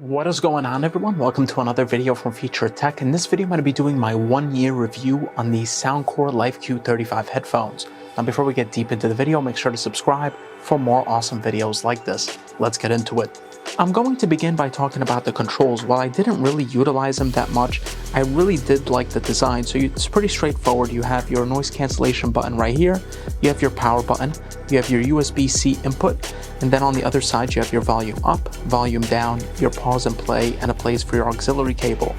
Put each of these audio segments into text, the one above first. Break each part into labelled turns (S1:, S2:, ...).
S1: What is going on, everyone? Welcome to another video from Feature Tech. In this video, I'm going to be doing my 1-year review on the Soundcore Life Q35 headphones. Now, before we get deep into the video, make sure to subscribe for more awesome videos like this. Let's get into it. I'm going to begin by talking about the controls. While I didn't really utilize them that much, I really did like the design. So it's pretty straightforward. You have your noise cancellation button right here. You have your power button. You have your USB-C input. And then on the other side, you have your volume up, volume down, your pause and play, and a place for your auxiliary cable.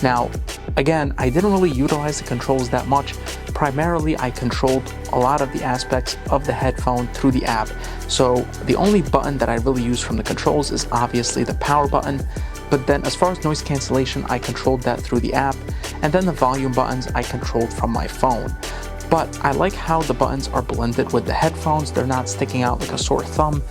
S1: Now, again, I didn't really utilize the controls that much. Primarily, I controlled a lot of the aspects of the headphone through the app. So the only button that I really use from the controls is obviously the power button. But then as far as noise cancellation, I controlled that through the app. And then the volume buttons I controlled from my phone. But I like how the buttons are blended with the headphones. They're not sticking out like a sore thumb.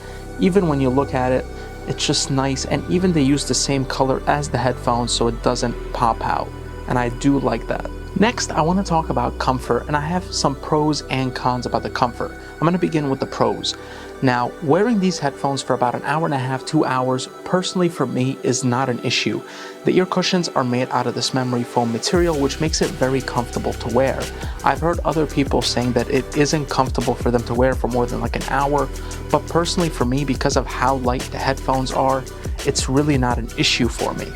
S1: Even when you look at it, it's just nice. And even they use the same color as the headphones so it doesn't pop out. And I do like that. Next, I want to talk about comfort, and I have some pros and cons about the comfort. I'm going to begin with the pros. Now, wearing these headphones for about an hour and a half, 2 hours, personally for me is not an issue. The ear cushions are made out of this memory foam material, which makes it very comfortable to wear. I've heard other people saying that it isn't comfortable for them to wear for more than like an hour, but personally for me, because of how light the headphones are, it's really not an issue for me.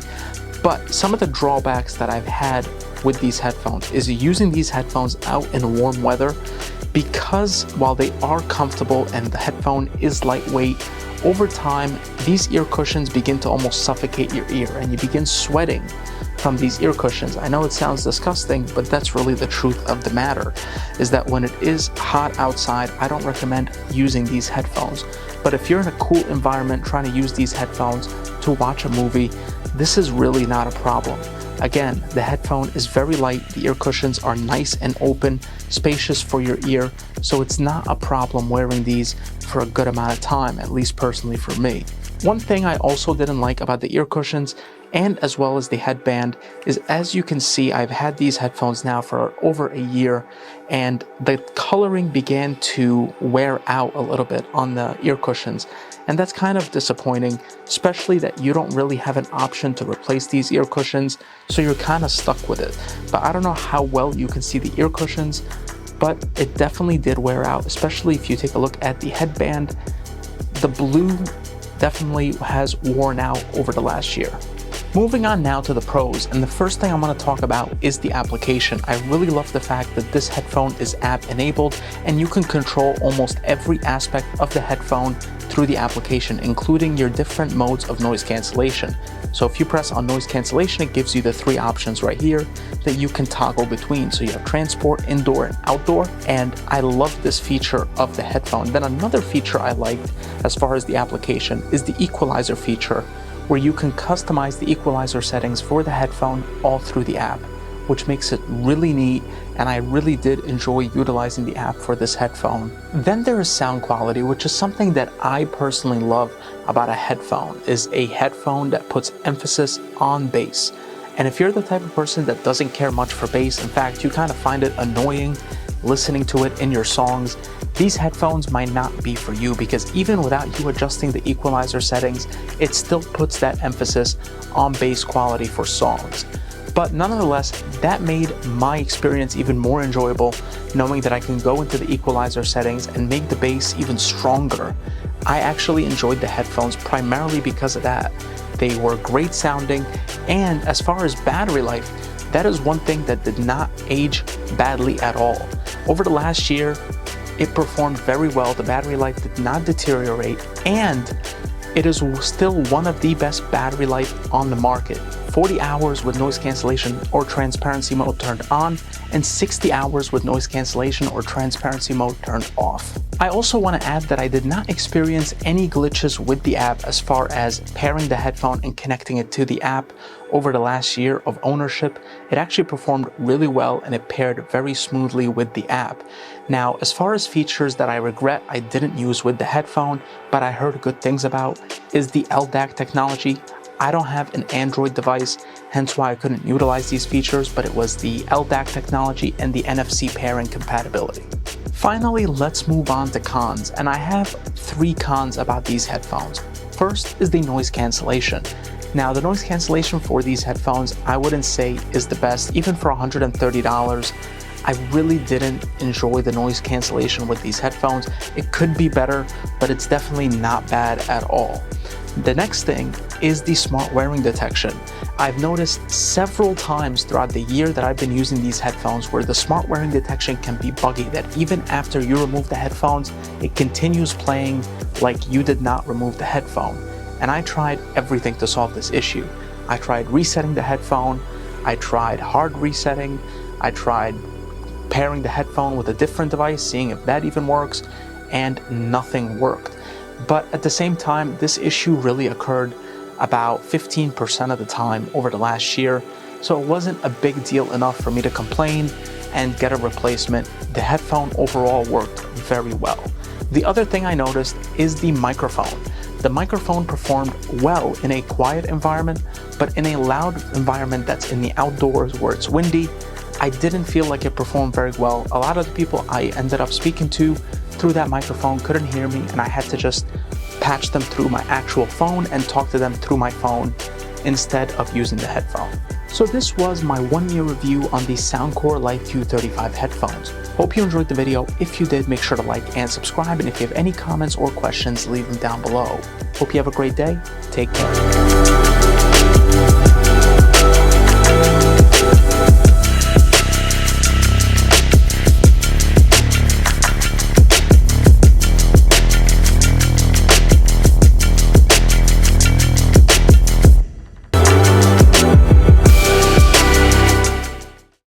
S1: But some of the drawbacks that I've had with these headphones is using these headphones out in warm weather, because while they are comfortable and the headphone is lightweight, over time these ear cushions begin to almost suffocate your ear and you begin sweating from these ear cushions. I know it sounds disgusting, but that's really the truth of the matter, is that when it is hot outside, I don't recommend using these headphones. But if you're in a cool environment trying to use these headphones to watch a movie, this is really not a problem. Again, the headphone is very light, the ear cushions are nice and open, spacious for your ear, so it's not a problem wearing these for a good amount of time, at least personally for me. One thing I also didn't like about the ear cushions, and as well as the headband, is as you can see, I've had these headphones now for over a year, and the coloring began to wear out a little bit on the ear cushions. And that's kind of disappointing, especially that you don't really have an option to replace these ear cushions, so you're kind of stuck with it. But I don't know how well you can see the ear cushions, but it definitely did wear out, especially if you take a look at the headband. The blue definitely has worn out over the last year. Moving on now to the pros, and the first thing I'm going to talk about is the application. I really love the fact that this headphone is app enabled and you can control almost every aspect of the headphone through the application, including your different modes of noise cancellation. So if you press on noise cancellation, it gives you the 3 options right here that you can toggle between. So you have transport, indoor, and outdoor, and I love this feature of the headphone. Then another feature I liked as far as the application is the equalizer feature, where you can customize the equalizer settings for the headphone all through the app, which makes it really neat, and I really did enjoy utilizing the app for this headphone. Then there is sound quality, which is something that I personally love about a headphone, is a headphone that puts emphasis on bass. And if you're the type of person that doesn't care much for bass, in fact, you kind of find it annoying listening to it in your songs, these headphones might not be for you, because even without you adjusting the equalizer settings, it still puts that emphasis on bass quality for songs. But nonetheless, that made my experience even more enjoyable, knowing that I can go into the equalizer settings and make the bass even stronger. I actually enjoyed the headphones primarily because of that. They were great sounding, and as far as battery life, that is one thing that did not age badly at all. Over the last year, it performed very well. The battery life did not deteriorate, and it is still one of the best battery life on the market. 40 hours with noise cancellation or transparency mode turned on, and 60 hours with noise cancellation or transparency mode turned off. I also want to add that I did not experience any glitches with the app as far as pairing the headphone and connecting it to the app. Over the last year of ownership, it actually performed really well and it paired very smoothly with the app. Now, as far as features that I regret I didn't use with the headphone, but I heard good things about, is the LDAC technology. I don't have an Android device, hence why I couldn't utilize these features, but it was the LDAC technology and the NFC pairing compatibility. Finally, let's move on to cons, and I have 3 cons about these headphones. First is the noise cancellation. Now, the noise cancellation for these headphones, I wouldn't say is the best. Even for $130, I really didn't enjoy the noise cancellation with these headphones. It could be better, but it's definitely not bad at all. The next thing is the smart wearing detection. I've noticed several times throughout the year that I've been using these headphones where the smart wearing detection can be buggy, that even after you remove the headphones, it continues playing like you did not remove the headphone. And I tried everything to solve this issue. I tried resetting the headphone, I tried hard resetting, I tried pairing the headphone with a different device, seeing if that even works, and nothing worked. But at the same time, this issue really occurred about 15% of the time over the last year, so it wasn't a big deal enough for me to complain and get a replacement. The headphone overall worked very well. The other thing I noticed is the microphone. The microphone performed well in a quiet environment, but in a loud environment that's in the outdoors where it's windy, I didn't feel like it performed very well. A lot of the people I ended up speaking to through that microphone couldn't hear me, and I had to just patch them through my actual phone and talk to them through my phone instead of using the headphone. So this was my 1-year review on the Soundcore Life Q35 headphones. Hope you enjoyed the video. If you did, make sure to like and subscribe, and if you have any comments or questions, leave them down below. Hope you have a great day. Take care.